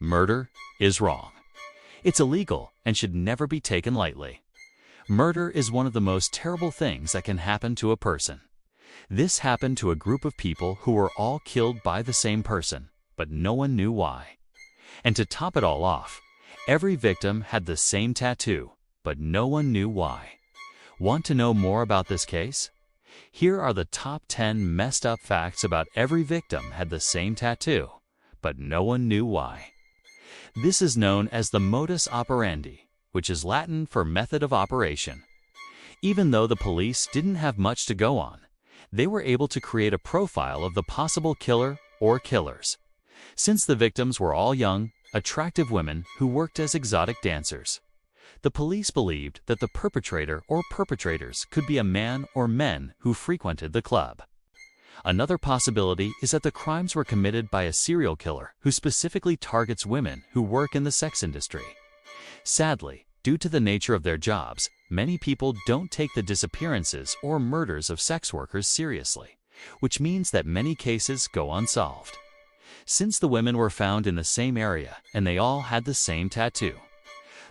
Murder is wrong. It's illegal and should never be taken lightly. Murder is one of the most terrible things that can happen to a person. This happened to a group of people who were all killed by the same person, but no one knew why. And to top it all off, every victim had the same tattoo, but no one knew why. Want to know more about this case? Here are the top 10 messed up facts about every victim had the same tattoo, but no one knew why. This is known as the modus operandi, which is Latin for method of operation. Even though the police didn't have much to go on, they were able to create a profile of the possible killer or killers. Since the victims were all young, attractive women who worked as exotic dancers, the police believed that the perpetrator or perpetrators could be a man or men who frequented the club. Another possibility is that the crimes were committed by a serial killer who specifically targets women who work in the sex industry. Sadly, due to the nature of their jobs, many people don't take the disappearances or murders of sex workers seriously, which means that many cases go unsolved. Since the women were found in the same area and they all had the same tattoo,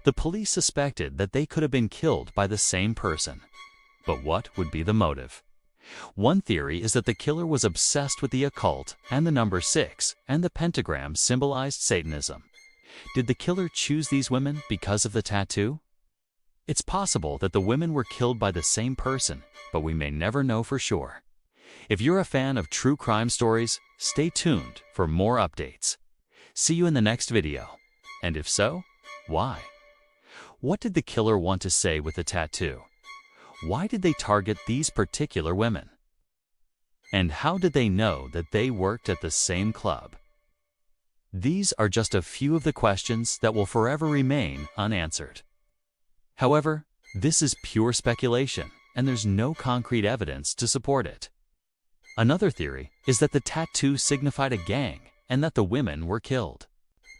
the police suspected that they could have been killed by the same person. But what would be the motive? One theory is that the killer was obsessed with the occult and the number 6, and the pentagram symbolized Satanism. Did the killer choose these women because of the tattoo? It's possible that the women were killed by the same person, but we may never know for sure. If you're a fan of true crime stories, stay tuned for more updates. See you in the next video. And if so, why? What did the killer want to say with the tattoo? Why did they target these particular women? And how did they know that they worked at the same club? These are just a few of the questions that will forever remain unanswered. However, this is pure speculation, and there's no concrete evidence to support it. Another theory is that the tattoo signified a gang and that the women were killed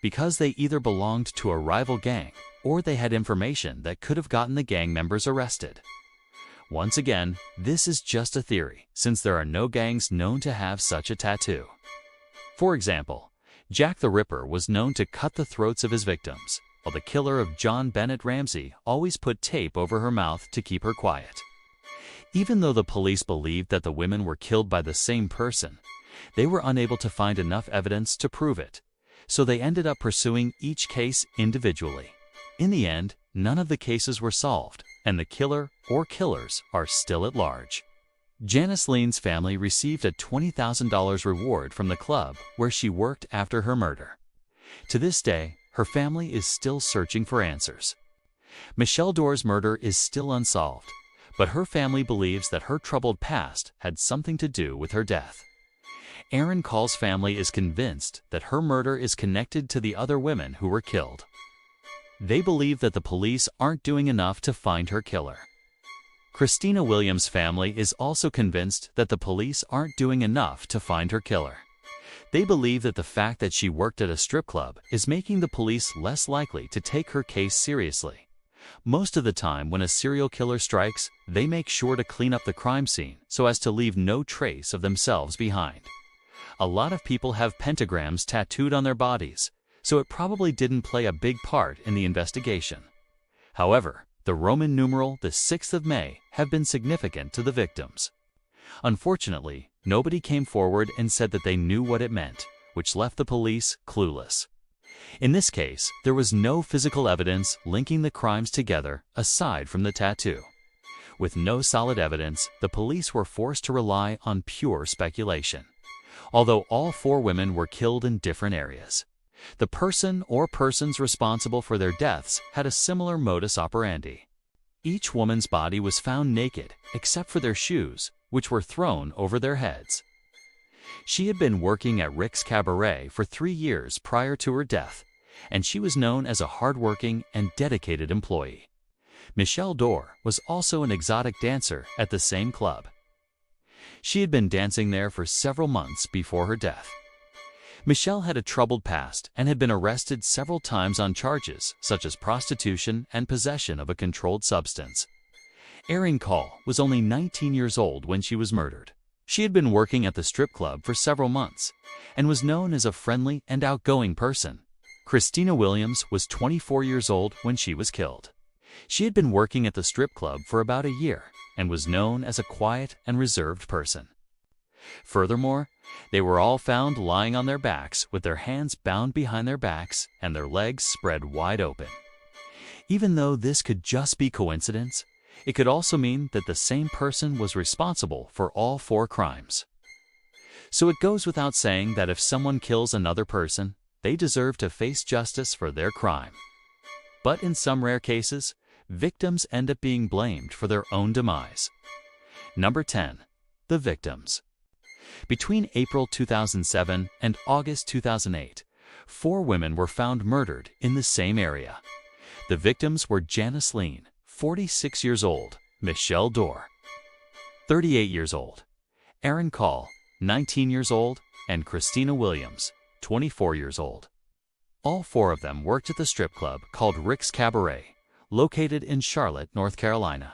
because they either belonged to a rival gang or they had information that could have gotten the gang members arrested. Once again, this is just a theory, since there are no gangs known to have such a tattoo. For example, Jack the Ripper was known to cut the throats of his victims, while the killer of John Bennett Ramsey always put tape over her mouth to keep her quiet. Even though the police believed that the women were killed by the same person, they were unable to find enough evidence to prove it, so they ended up pursuing each case individually. In the end, none of the cases were solved, and the killer or killers are still at large. Janice Lean's family received a $20,000 reward from the club where she worked after her murder. To this day, her family is still searching for answers. Michelle Dorr's murder is still unsolved, but her family believes that her troubled past had something to do with her death. Aaron Call's family is convinced that her murder is connected to the other women who were killed. They believe that the police aren't doing enough to find her killer. Christina Williams' family is also convinced that the police aren't doing enough to find her killer. They believe that the fact that she worked at a strip club is making the police less likely to take her case seriously. Most of the time when a serial killer strikes, they make sure to clean up the crime scene so as to leave no trace of themselves behind. A lot of people have pentagrams tattooed on their bodies, so it probably didn't play a big part in the investigation. However, the Roman numeral, the 6th of May, have been significant to the victims. Unfortunately, nobody came forward and said that they knew what it meant, which left the police clueless. In this case, there was no physical evidence linking the crimes together aside from the tattoo. With no solid evidence, the police were forced to rely on pure speculation. Although all 4 women were killed in different areas, the person or persons responsible for their deaths had a similar modus operandi. Each woman's body was found naked except for their shoes, which were thrown over their heads. She had been working at Rick's Cabaret for 3 years prior to her death, and she was known as a hardworking and dedicated employee. Michelle Dorr was also an exotic dancer at the same club. She had been dancing there for several months before her death. Michelle had a troubled past and had been arrested several times on charges such as prostitution and possession of a controlled substance. Erin Call was only 19 years old when she was murdered. She had been working at the strip club for several months and was known as a friendly and outgoing person. Christina Williams was 24 years old when she was killed. She had been working at the strip club for about a year and was known as a quiet and reserved person. Furthermore, they were all found lying on their backs with their hands bound behind their backs and their legs spread wide open. Even though this could just be coincidence, it could also mean that the same person was responsible for all 4 crimes. So it goes without saying that if someone kills another person, they deserve to face justice for their crime. But in some rare cases, victims end up being blamed for their own demise. Number 10. The victims. Between April 2007 and August 2008, 4 women were found murdered in the same area. The victims were Janice Lean, 46 years old, Michelle Dorr, 38 years old, Aaron Call, 19 years old, and Christina Williams, 24 years old. All 4 of them worked at the strip club called Rick's Cabaret, located in Charlotte, North Carolina.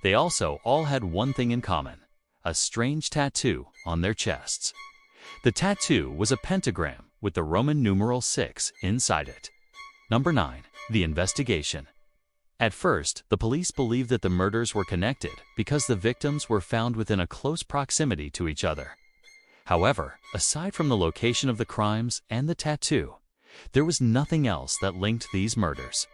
They also all had one thing in common: a strange tattoo on their chests. The tattoo was a pentagram with the Roman numeral 6 inside it. Number 9. The investigation. At first, the police believed that the murders were connected because the victims were found within a close proximity to each other. However, aside from the location of the crimes and the tattoo, there was nothing else that linked these murders.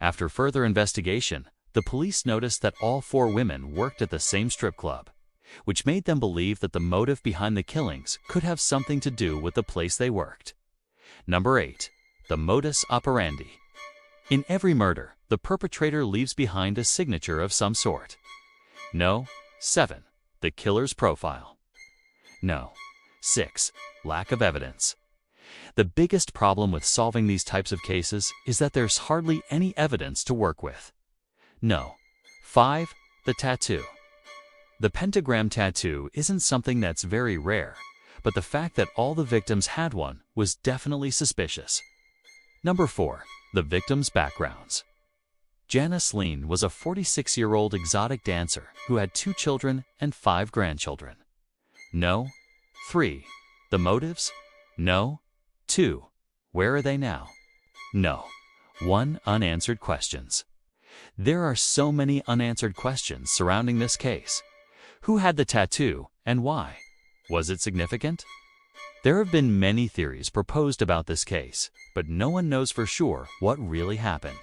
After further investigation, the police noticed that all 4 women worked at the same strip club, which made them believe that the motive behind the killings could have something to do with the place they worked. Number 8. The modus operandi. In every murder, the perpetrator leaves behind a signature of some sort. No. 7. The killer's profile. No. 6. Lack of evidence. The biggest problem with solving these types of cases is that there's hardly any evidence to work with. No. 5. The tattoo. The pentagram tattoo isn't something that's very rare, but the fact that all the victims had one was definitely suspicious. Number 4. The victims' backgrounds. Janice Lean was a 46-year-old exotic dancer who had 2 children and 5 grandchildren. No. 3. The motives? No. 2. Where are they now? No. 1. Unanswered questions. There are so many unanswered questions surrounding this case. Who had the tattoo and why? Was it significant? There have been many theories proposed about this case, but no one knows for sure what really happened.